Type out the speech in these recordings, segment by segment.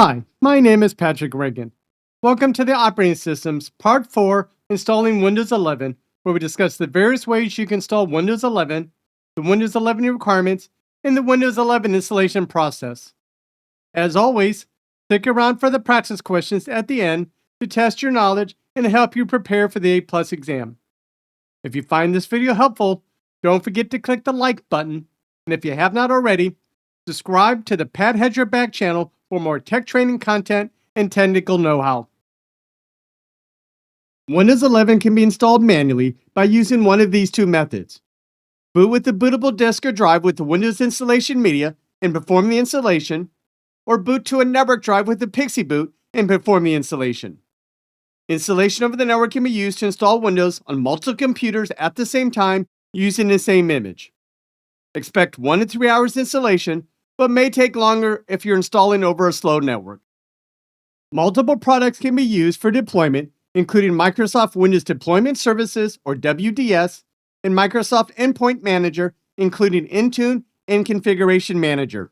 Hi, my name is Patrick Reagan. Welcome to the Operating Systems Part 4, Installing Windows 11, where we discuss the various ways you can install Windows 11, the Windows 11 requirements, and the Windows 11 installation process. As always, stick around for the practice questions at the end to test your knowledge and help you prepare for the A+ exam. If you find this video helpful, don't forget to click the like button, and if you have not already, subscribe to the Pat Has Your Back channel for more tech training content and technical know-how. Windows 11 can be installed manually by using one of these two methods. Boot with the bootable disk or drive with the Windows installation media and perform the installation, or boot to a network drive with the Pixie boot and perform the installation. Installation over the network can be used to install Windows on multiple computers at the same time using the same image. Expect 1 to 3 hours installation, but may take longer if you're installing over a slow network. Multiple products can be used for deployment, including Microsoft Windows Deployment Services, or WDS, and Microsoft Endpoint Manager, including Intune and Configuration Manager.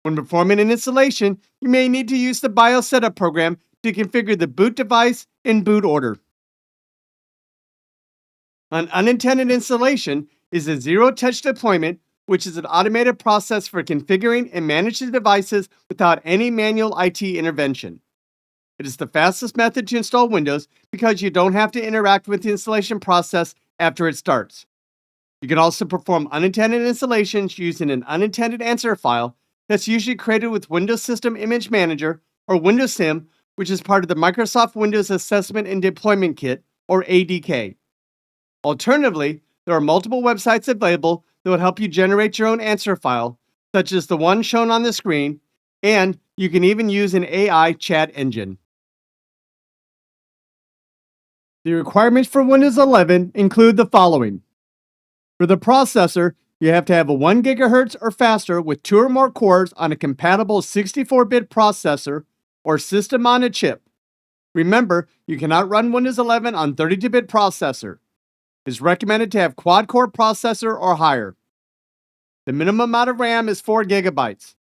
When performing an installation, you may need to use the BIOS setup program to configure the boot device in boot order. An unintended installation is a zero-touch deployment, which is an automated process for configuring and managing devices without any manual IT intervention. It is the fastest method to install Windows because you don't have to interact with the installation process after it starts. You can also perform unintended installations using an unintended answer file that's usually created with Windows System Image Manager, or Windows SIM, which is part of the Microsoft Windows Assessment and Deployment Kit, or ADK. Alternatively, there are multiple websites available that will help you generate your own answer file, such as the one shown on the screen, and you can even use an AI chat engine. The requirements for Windows 11 include the following. For the processor, you have to have a 1 GHz or faster with 2 or more cores on a compatible 64-bit processor or system on a chip. Remember, you cannot run Windows 11 on 32-bit processor. It is recommended to have quad-core processor or higher. The minimum amount of RAM is 4 GB.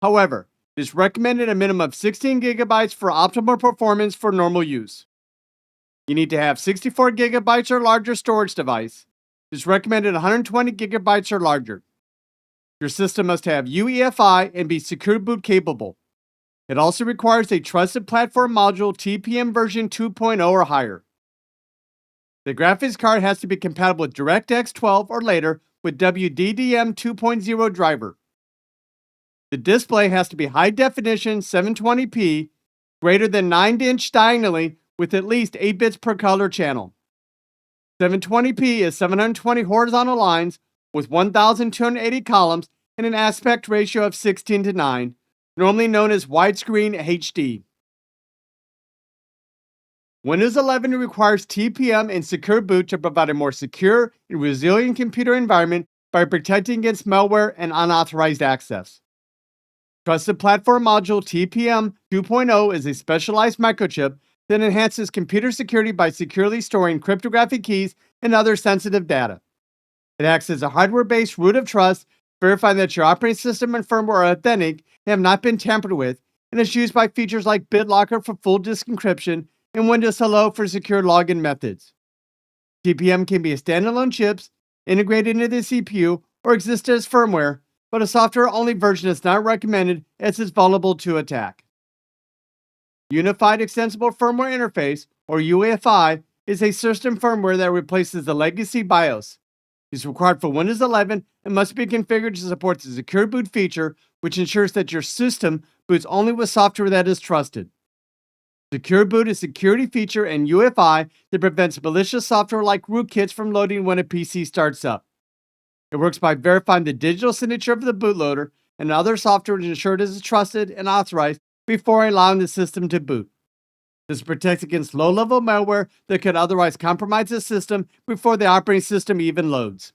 However, it is recommended a minimum of 16 GB for optimal performance for normal use. You need to have 64 GB or larger storage device. It is recommended 120 GB or larger. Your system must have UEFI and be secure boot capable. It also requires a Trusted Platform Module TPM version 2.0 or higher. The graphics card has to be compatible with DirectX 12 or later with WDDM 2.0 driver. The display has to be high definition 720p, greater than 9-inch diagonally with at least 8 bits per color channel. 720p is 720 horizontal lines with 1,280 columns and an aspect ratio of 16:9, normally known as widescreen HD. Windows 11 requires TPM and secure boot to provide a more secure and resilient computer environment by protecting against malware and unauthorized access. Trusted Platform Module TPM 2.0 is a specialized microchip that enhances computer security by securely storing cryptographic keys and other sensitive data. It acts as a hardware-based root of trust, verifying that your operating system and firmware are authentic and have not been tampered with, and is used by features like BitLocker for full disk encryption and Windows Hello for secure login methods. TPM can be a standalone chips, integrated into the CPU, or exist as firmware, but a software-only version is not recommended as it's vulnerable to attack. Unified Extensible Firmware Interface, or UEFI, is a system firmware that replaces the legacy BIOS. It is required for Windows 11 and must be configured to support the secure boot feature, which ensures that your system boots only with software that is trusted. Secure boot is a security feature in UEFI that prevents malicious software like rootkits from loading when a PC starts up. It works by verifying the digital signature of the bootloader and other software to ensure it is trusted and authorized before allowing the system to boot. This protects against low-level malware that could otherwise compromise the system before the operating system even loads.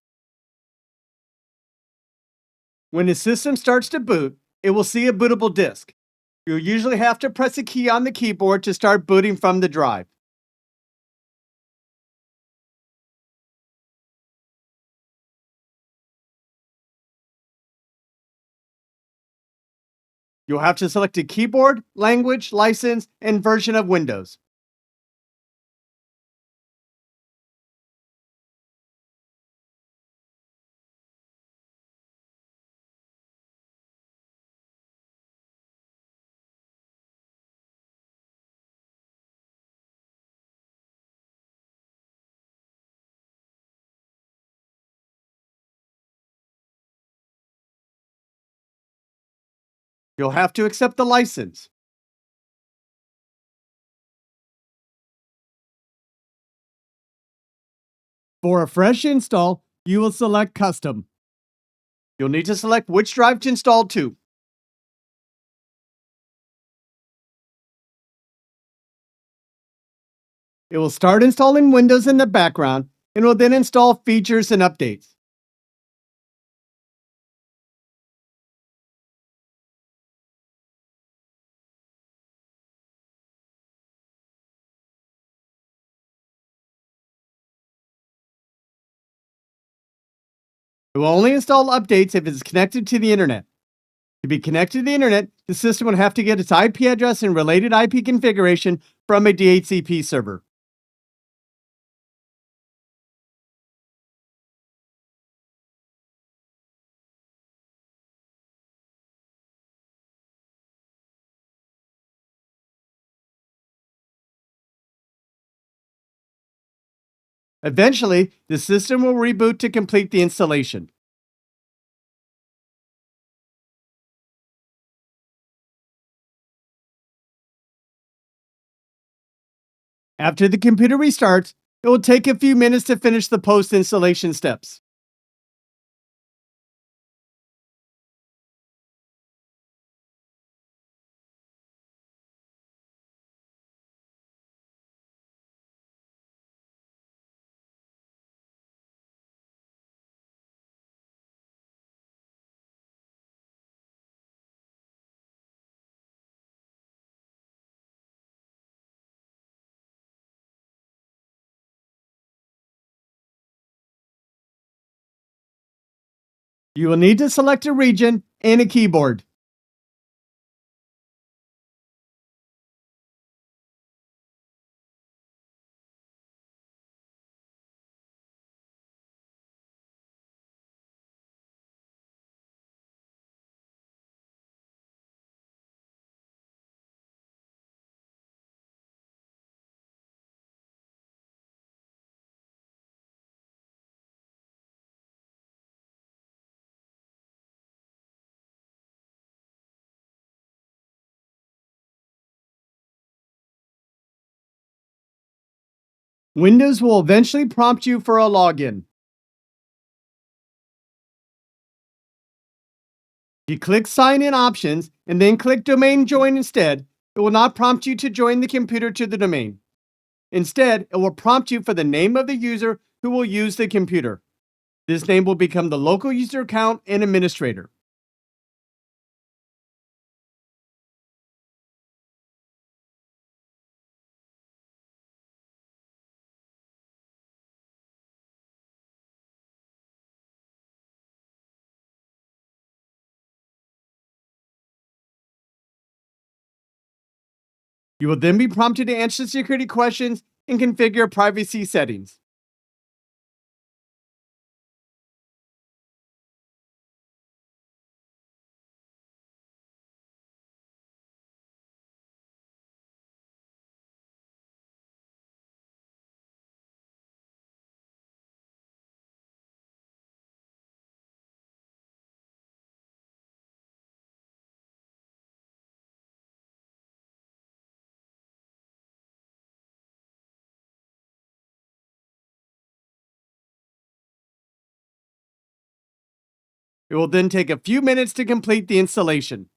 When the system starts to boot, it will see a bootable disk. You'll usually have to press a key on the keyboard to start booting from the drive. You'll have to select a keyboard, language, license, and version of Windows. You'll have to accept the license. For a fresh install, you will select Custom. You'll need to select which drive to install to. It will start installing Windows in the background and will then install features and updates. It will only install updates if it's connected to the internet. To be connected to the internet, the system would have to get its IP address and related IP configuration from a DHCP server. Eventually, the system will reboot to complete the installation. After the computer restarts, it will take a few minutes to finish the post installation steps. You will need to select a region and a keyboard. Windows will eventually prompt you for a login. If you click Sign In Options and then click Domain Join instead, it will not prompt you to join the computer to the domain. Instead, it will prompt you for the name of the user who will use the computer. This name will become the local user account and administrator. You will then be prompted to answer security questions and configure privacy settings. It will then take a few minutes to complete the installation.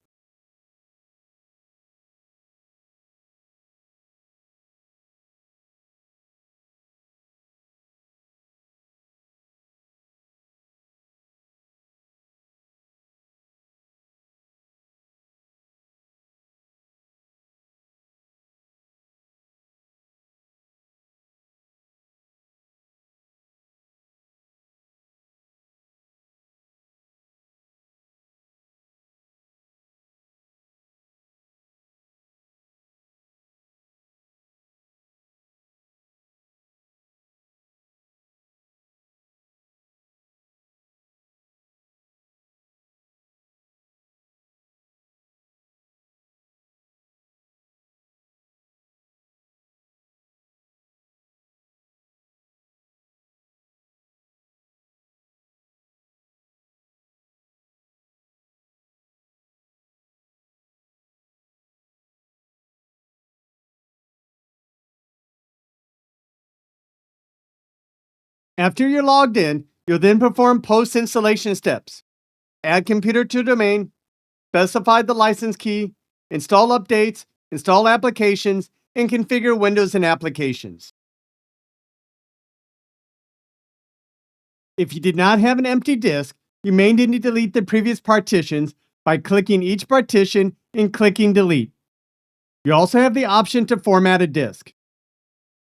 After you're logged in, you'll then perform post-installation steps. Add computer to domain, specify the license key, install updates, install applications, and configure Windows and applications. If you did not have an empty disk, you may need to delete the previous partitions by clicking each partition and clicking delete. You also have the option to format a disk.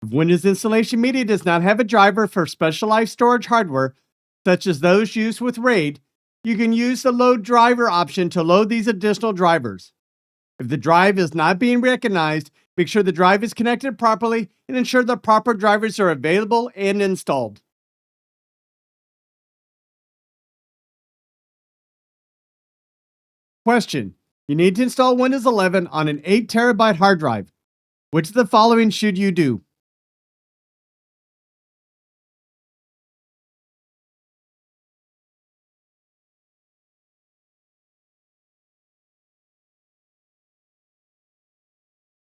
If Windows Installation Media does not have a driver for specialized storage hardware, such as those used with RAID, you can use the load driver option to load these additional drivers. If the drive is not being recognized, make sure the drive is connected properly and ensure the proper drivers are available and installed. Question: you need to install Windows 11 on an 8 terabyte hard drive. Which of the following should you do?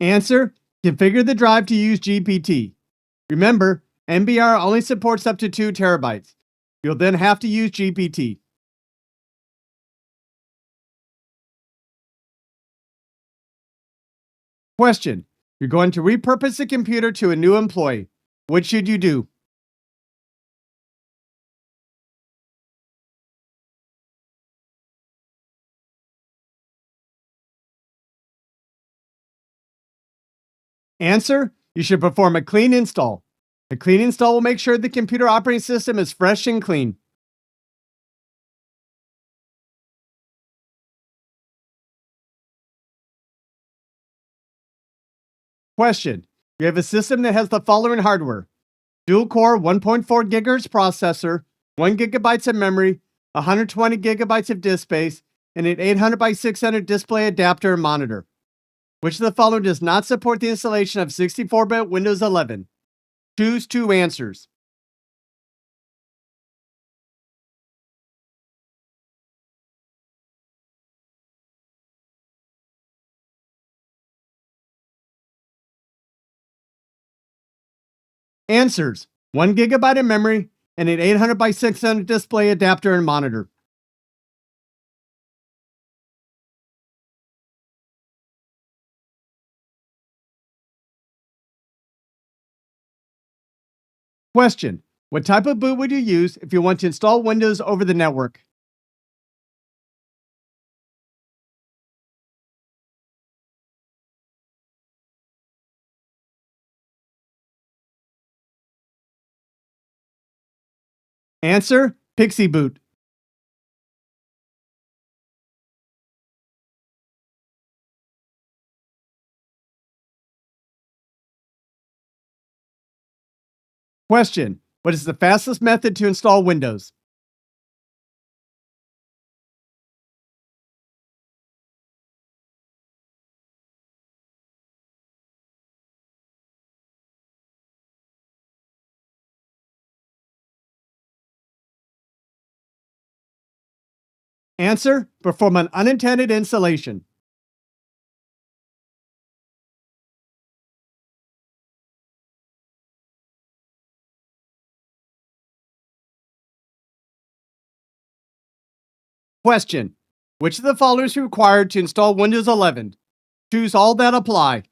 Answer: configure the drive to use GPT. Remember, NBR only supports up to 2 terabytes. You'll then have to use GPT. Question: you're going to repurpose the computer to a new employee. What should you do? Answer: you should perform a clean install. A clean install will make sure the computer operating system is fresh and clean. Question: you have a system that has the following hardware: dual core 1.4 gigahertz processor, 1 gigabytes of memory, 120 gigabytes of disk space, and an 800 by 600 display adapter and monitor. Which of the following does not support the installation of 64-bit Windows 11? Choose two answers. Answers: 1 gigabyte of memory and an 800 by 600 display adapter and monitor. Question: what type of boot would you use if you want to install Windows over the network? Answer: Pixie Boot. Question: what is the fastest method to install Windows? Answer: perform an unintended installation. Question: which of the following is required to install Windows 11? Choose all that apply.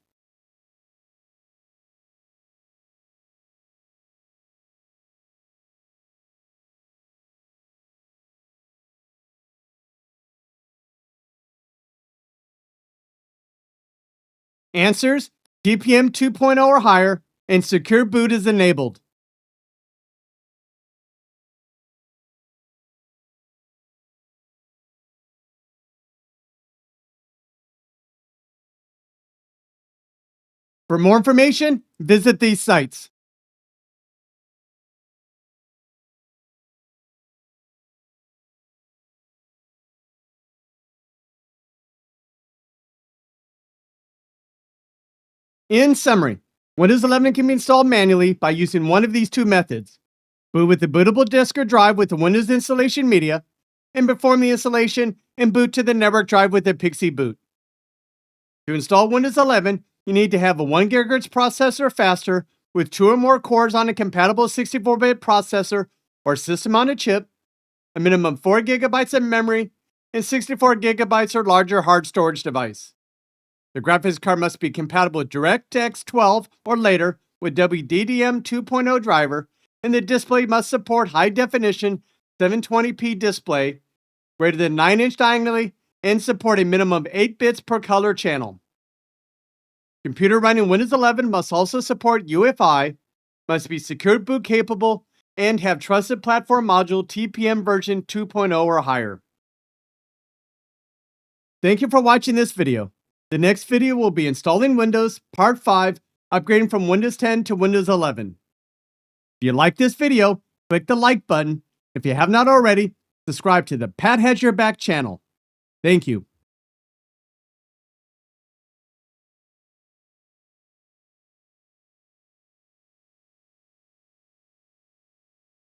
Answers: DPM 2.0 or higher, and secure boot is enabled. For more information, visit these sites. In summary, Windows 11 can be installed manually by using one of these two methods: boot with a bootable disk or drive with the Windows Installation Media, and perform the installation and boot to the network drive with a Pixie Boot. To install Windows 11, you need to have a 1 GHz processor or faster with 2 or more cores on a compatible 64-bit processor or system on a chip, a minimum 4 gigabytes of memory, and 64 gigabytes or larger hard storage device. The graphics card must be compatible with DirectX 12 or later with WDDM 2.0 driver, and the display must support high-definition 720p display, greater than 9-inch diagonally, and support a minimum of 8 bits per color channel. Computer running Windows 11 must also support UEFI, must be secure boot capable, and have Trusted Platform Module TPM version 2.0 or higher. Thank you for watching this video. The next video will be installing Windows, Part 5, upgrading from Windows 10 to Windows 11. If you like this video, click the like button. If you have not already, subscribe to the Pat Has Your Back channel. Thank you.